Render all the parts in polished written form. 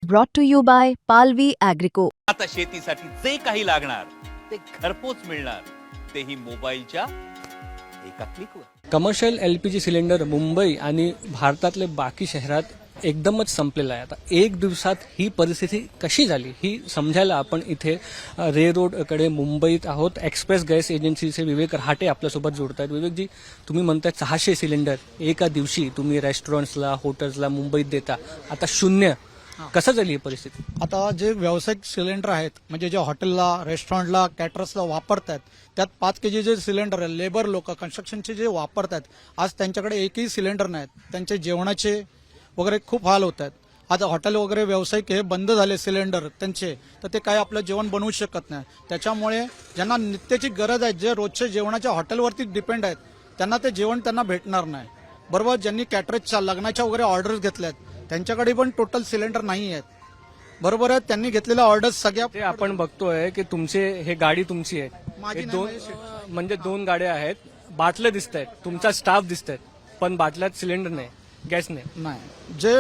brought to you by Palvi Agrico. आता शेतीसाठी जे काही लागणार ते घरपोच मिळणार, तेही मोबाईलच्या एका क्लिकवर. कमर्शियल LPG सिलेंडर मुंबई आणि भारतातले बाकी शहरात एकदमच संपलेला आहे. आता एक दिवसात ही परिस्थिती कशी झाली ही समजायला आपण इथे रे रोडकडे मुंबईत आहोत. एक्सप्रेस गॅस एजन्सीचे विवेक रहाटे आपल्यासोबत जोडत आहेत. विवेकजी, तुम्ही म्हणताय 600 सिलेंडर एका दिवशी तुम्ही रेस्टॉरंट्सला, हॉटेल्सला मुंबईत देता, आता शून्य. कसं झाली ही परिस्थिती? आता जे व्यावसायिक सिलेंडर आहेत, म्हणजे जे हॉटेलला, रेस्टॉरंटला, कॅटरर्सला वापरतात, त्यात 5 kg जे सिलेंडर आहे, लेबर लोक कन्स्ट्रक्शनचे जे वापरतात, आज त्यांच्याकडे एकही सिलेंडर नाहीत. त्यांचे जेवणाचे वगैरे खूप हाल होत आहेत. आज हॉटेल वगैरे व्यावसायिक हे बंद झाले सिलेंडर त्यांचे, तर ते काय आपलं जेवण बनवू शकत नाही. त्याच्यामुळे ज्यांना नित्याची गरज आहे, जे रोजच्या जेवणाच्या हॉटेलवरती डिपेंड आहेत, त्यांना ते जेवण त्यांना भेटणार नाही. बरोबर, ज्यांनी कॅटरर्सच्या लग्नाच्या वगैरे ऑर्डर्स घेतल्यात त्यांच्याकडे पण टोटल सिलेंडर नाही आहेत. बरोबर आहे, त्यांनी घेतलेल्या ऑर्डर्स सगळ्या ते आपण बघतोय की तुमचे हे गाडी तुमची आहे, माझी हे नाही, दोन म्हणजे 2 गाड्या आहेत, बाटल्या दिसत आहेत, तुमचा स्टाफ दिसत आहेत, पण बाटल्यात सिलेंडर नाही, गॅस नाही. जे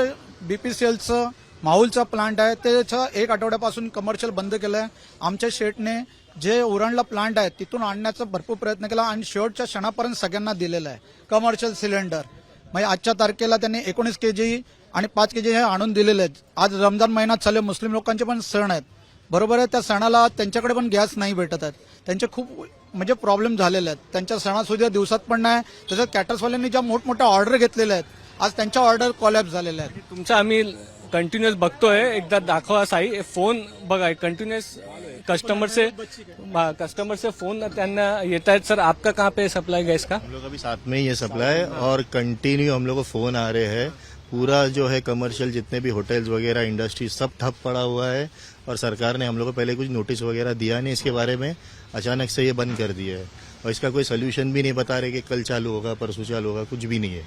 BPCLचं माहुलचा प्लांट आहे त्याचा 1 आठवड्यापासून कमर्शियल बंद केलंय. आमच्या शेटने जे उरणला प्लांट आहे तिथून आणण्याचा भरपूर प्रयत्न केला आणि शेवटच्या क्षणापर्यंत सगळ्यांना दिलेलं आहे कमर्शियल सिलेंडर. म्हणजे आजच्या तारखेला त्यांनी 19 kg आणि 5 kg हे आणून दिलेले आहेत. आज रमजान महिना चालू, मुस्लिम लोकांचे पण सण आहेत. बरोबर आहे, त्या सणाला त्यांच्याकडे पण गॅस नाही भेटत आहेत. त्यांचे खूप म्हणजे प्रॉब्लेम झालेले आहेत. त्यांच्या सणासुद्धा दिवसात पण नाही. तसंच कॅटर्सवाल्यांनी ज्या मोठमोठ्या ऑर्डर घेतलेल्या आहेत, आज त्यांच्या ऑर्डर कोलॅप्स झालेल्या आहेत. तुमचा आम्ही कंटिन्युअस बघतोय, एकदा दाखवा साई फोन बघा, कंटिन्युअस कस्टमर से फोन त्यांना येत आहेत. सर आपका कहाँ पे सप्लाई गैस का? हम लोग अभी साथ में ही है सप्लाई, और कंटिन्यू हम लोग को फोन आ रहे हैं. पूरा जो है कमर्शियल जितने भी होटल्स वगैरह इंडस्ट्री सब ठप पड़ा हुआ है, और सरकार ने हम लोग को पहले कुछ नोटिस वगैरह दिया नहीं इसके बारे में, अचानक से ये बंद कर दिया है. और इसका कोई सोल्यूशन भी नहीं बता रहे कि कल चालू होगा, परसों चालू होगा, कुछ भी नहीं है.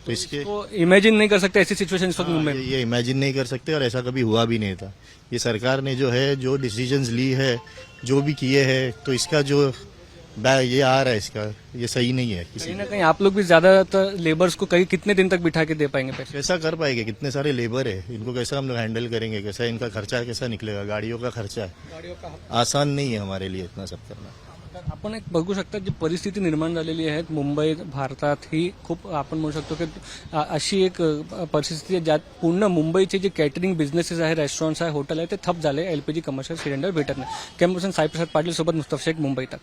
तो इसके इमेजिन नहीं कर सकते ऐसी सिचुएशन इस वक्त मुंबई में. ये इमेजिन नहीं कर सकते, और ऐसा कभी हुआ भी नहीं था. ये सरकार ने जो है जो डिसीजंस ली है, जो भी किए हैं, तो इसका जो ये आ रहा है इसका ये सही नहीं है. कहीं ना कहीं आप लोग भी ज्यादातर लेबर्स को कहीं कितने दिन तक बिठा के दे पाएंगे पैसे? कैसा कर पाएंगे? कितने सारे लेबर है, इनको कैसा हम लोग हैंडल करेंगे? कैसा इनका खर्चा कैसा निकलेगा? गाड़ियों का खर्चा है, आसान नहीं है हमारे लिए इतना सब करना. आपण एक बघू शकता जी परिस्थिती निर्माण झालेली आहे मुंबईत, भारतात ही खूप आपण म्हणू शकतो की अशी एक परिस्थिती आहे ज्यात पूर्ण मुंबईचे जे कॅटरिंग बिझनेसेस आहे, रेस्टॉरंट्स आहे, हॉटेल आहे, ते ठप झाले. LPG कमर्शियल सिलेंडर भेटत नाही. कॅमेरापर्सन साई प्रसाद पाटील सोबत मुस्तफा शेख, मुंबई तक.